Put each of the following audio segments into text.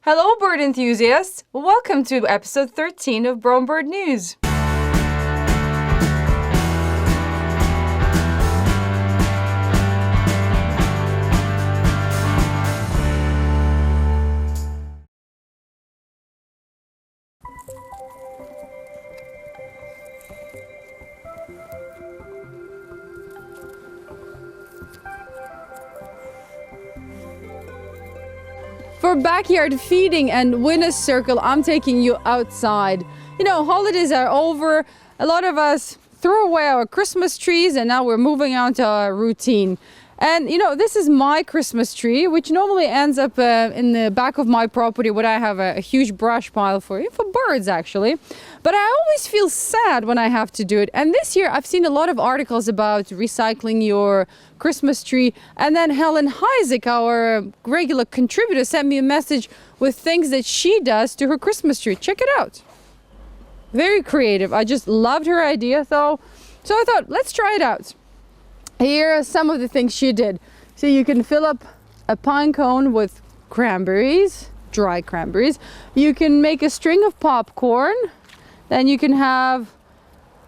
Hello, bird enthusiasts! Welcome to episode 13 of Brome Bird News. For backyard feeding and winner's circle, I'm taking you outside. You know, holidays are over. A lot of us threw away our Christmas trees and now we're moving on to our routine. And you know, this is my Christmas tree, which normally ends up in the back of my property where I have a huge brush pile for birds actually. But I always feel sad when I have to do it. And this year I've seen a lot of articles about recycling your Christmas tree. And then Helen Heisek, our regular contributor, sent me a message with things that she does to her Christmas tree. Check it out. Very creative. I just loved her idea though. So I thought, let's try it out. Here are some of the things she did. So you can fill up a pine cone with cranberries, dry cranberries. You can make a string of popcorn. Then you can have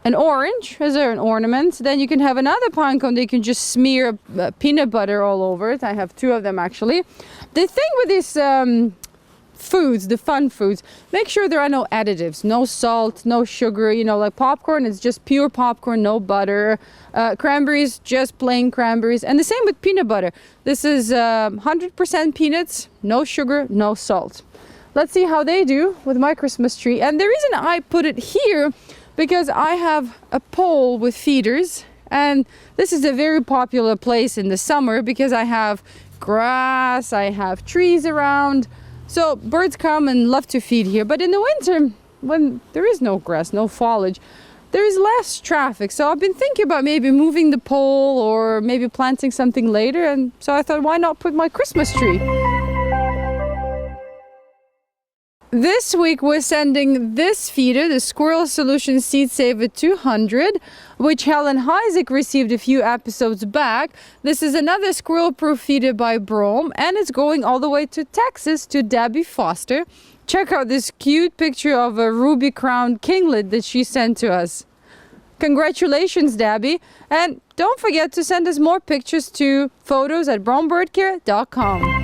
an orange as an ornament. Then you can have another pine cone that you can just smear peanut butter all over it. I have two of them actually. The thing with these foods, the fun foods, make sure there are no additives, no salt, no sugar. You know, like popcorn is just pure popcorn, no butter. Cranberries, just plain cranberries. And the same with peanut butter. This is 100% peanuts, no sugar, no salt. Let's see how they do with my Christmas tree. And the reason I put it here, because I have a pole with feeders. And this is a very popular place in the summer because I have grass, I have trees around. So birds come and love to feed here. But in the winter, when there is no grass, no foliage, there is less traffic. So I've been thinking about maybe moving the pole or maybe planting something later. And so I thought, why not put my Christmas tree? This week we're sending this feeder, the Squirrel Solution Seed Saver 200, which Helen Heisek received a few episodes back. This is another squirrel-proof feeder by Brome, and it's going all the way to Texas to Debbie Foster. Check out this cute picture of a ruby-crowned kinglet that she sent to us. Congratulations, Debbie. And don't forget to send us more pictures to photos@bromebirdcare.com.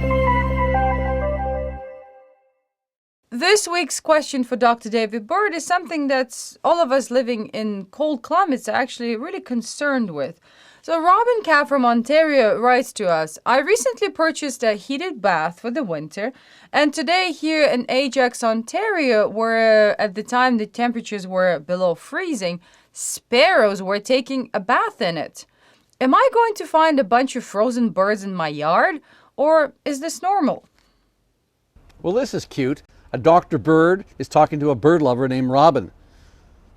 This week's question for Dr. David Bird is something that all of us living in cold climates are actually really concerned with. So Robin Cat from Ontario writes to us, I recently purchased a heated bath for the winter, and today here in Ajax, Ontario, where at the time the temperatures were below freezing, sparrows were taking a bath in it. Am I going to find a bunch of frozen birds in my yard, or is this normal? Well, this is cute. A Dr. Bird is talking to a bird lover named Robin.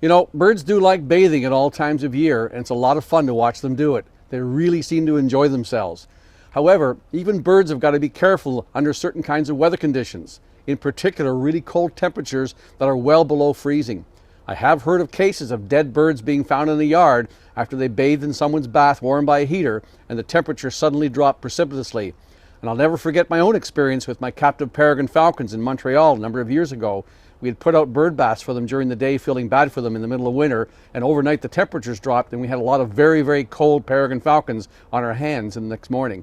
You know, birds do like bathing at all times of year, and it's a lot of fun to watch them do it. They really seem to enjoy themselves. However, even birds have got to be careful under certain kinds of weather conditions, in particular really cold temperatures that are well below freezing. I have heard of cases of dead birds being found in the yard after they bathed in someone's bath warmed by a heater and the temperature suddenly dropped precipitously. And I'll never forget my own experience with my captive peregrine falcons in Montreal a number of years ago. We had put out bird baths for them during the day, feeling bad for them in the middle of winter, and overnight the temperatures dropped and we had a lot of very, very cold peregrine falcons on our hands the next morning.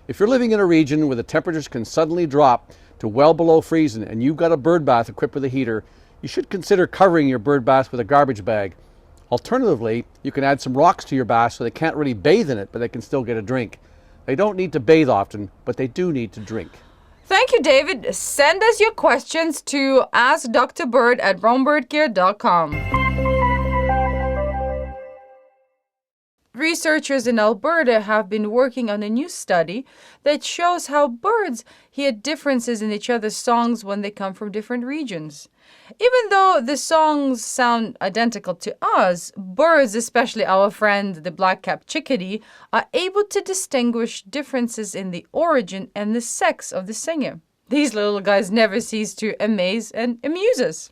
If you're living in a region where the temperatures can suddenly drop to well below freezing and you've got a bird bath equipped with a heater, you should consider covering your bird bath with a garbage bag. Alternatively, you can add some rocks to your bath so they can't really bathe in it, but they can still get a drink. They don't need to bathe often, but they do need to drink. Thank you, David. Send us your questions to askdrbird@bromebirdcare.com. Researchers in Alberta have been working on a new study that shows how birds hear differences in each other's songs when they come from different regions. Even though the songs sound identical to us, birds, especially our friend the black-capped chickadee, are able to distinguish differences in the origin and the sex of the singer. These little guys never cease to amaze and amuse us.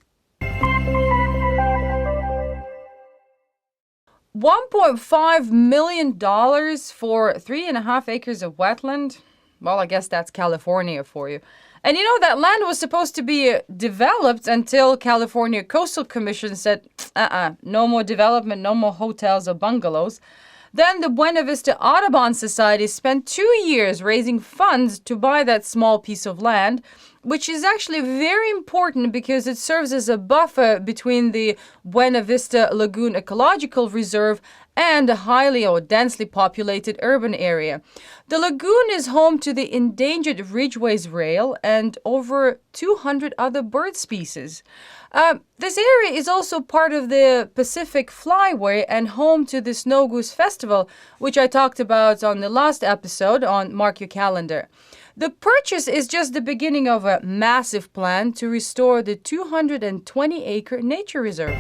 $1.5 million for 3.5 acres of wetland? Well, I guess that's California for you. And you know, that land was supposed to be developed until California Coastal Commission said, no more development, no more hotels or bungalows. Then the Buena Vista Audubon Society spent 2 years raising funds to buy that small piece of land, which is actually very important because it serves as a buffer between the Buena Vista Lagoon Ecological Reserve and a highly or densely populated urban area. The lagoon is home to the endangered Ridgway's rail and over 200 other bird species. This area is also part of the Pacific Flyway and home to the Snow Goose Festival, which I talked about on the last episode on Mark Your Calendar. The purchase is just the beginning of a massive plan to restore the 220-acre nature reserve.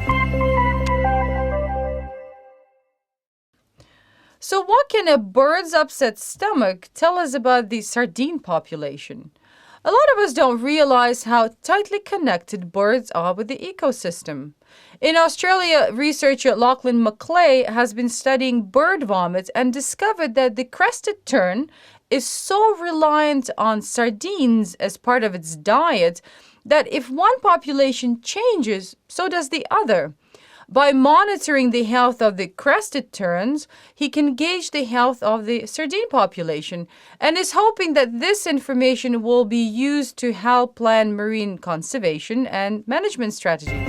So what can a bird's upset stomach tell us about the sardine population? A lot of us don't realize how tightly connected birds are with the ecosystem. In Australia, researcher Lachlan Macleay has been studying bird vomit and discovered that the crested tern is so reliant on sardines as part of its diet that if one population changes, so does the other. By monitoring the health of the crested terns, he can gauge the health of the sardine population and is hoping that this information will be used to help plan marine conservation and management strategies.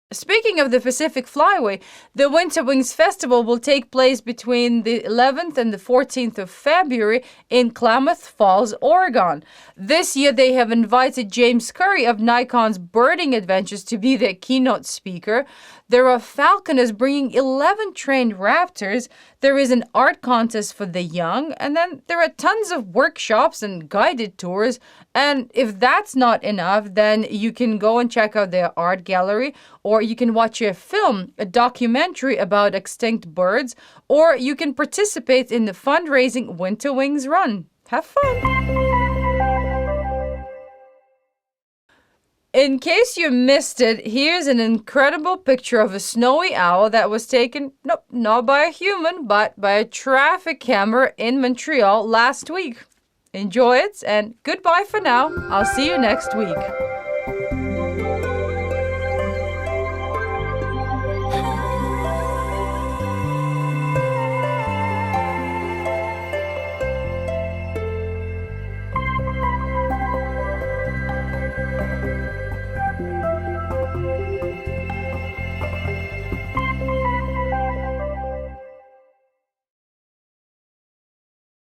Speaking of the Pacific Flyway, the Winter Wings Festival will take place between the 11th and the 14th of February in Klamath Falls, Oregon. This year they have invited James Curry of Nikon's Birding Adventures to be their keynote speaker. There are falconers bringing 11 trained raptors. There is an art contest for the young, and then there are tons of workshops and guided tours. And if that's not enough, then you can go and check out their art gallery, or you can watch a film, a documentary about extinct birds, or you can participate in the fundraising Winter Wings Run. Have fun! In case you missed it, here's an incredible picture of a snowy owl that was taken, not by a human, but by a traffic camera in Montreal last week. Enjoy it, and goodbye for now. I'll see you next week.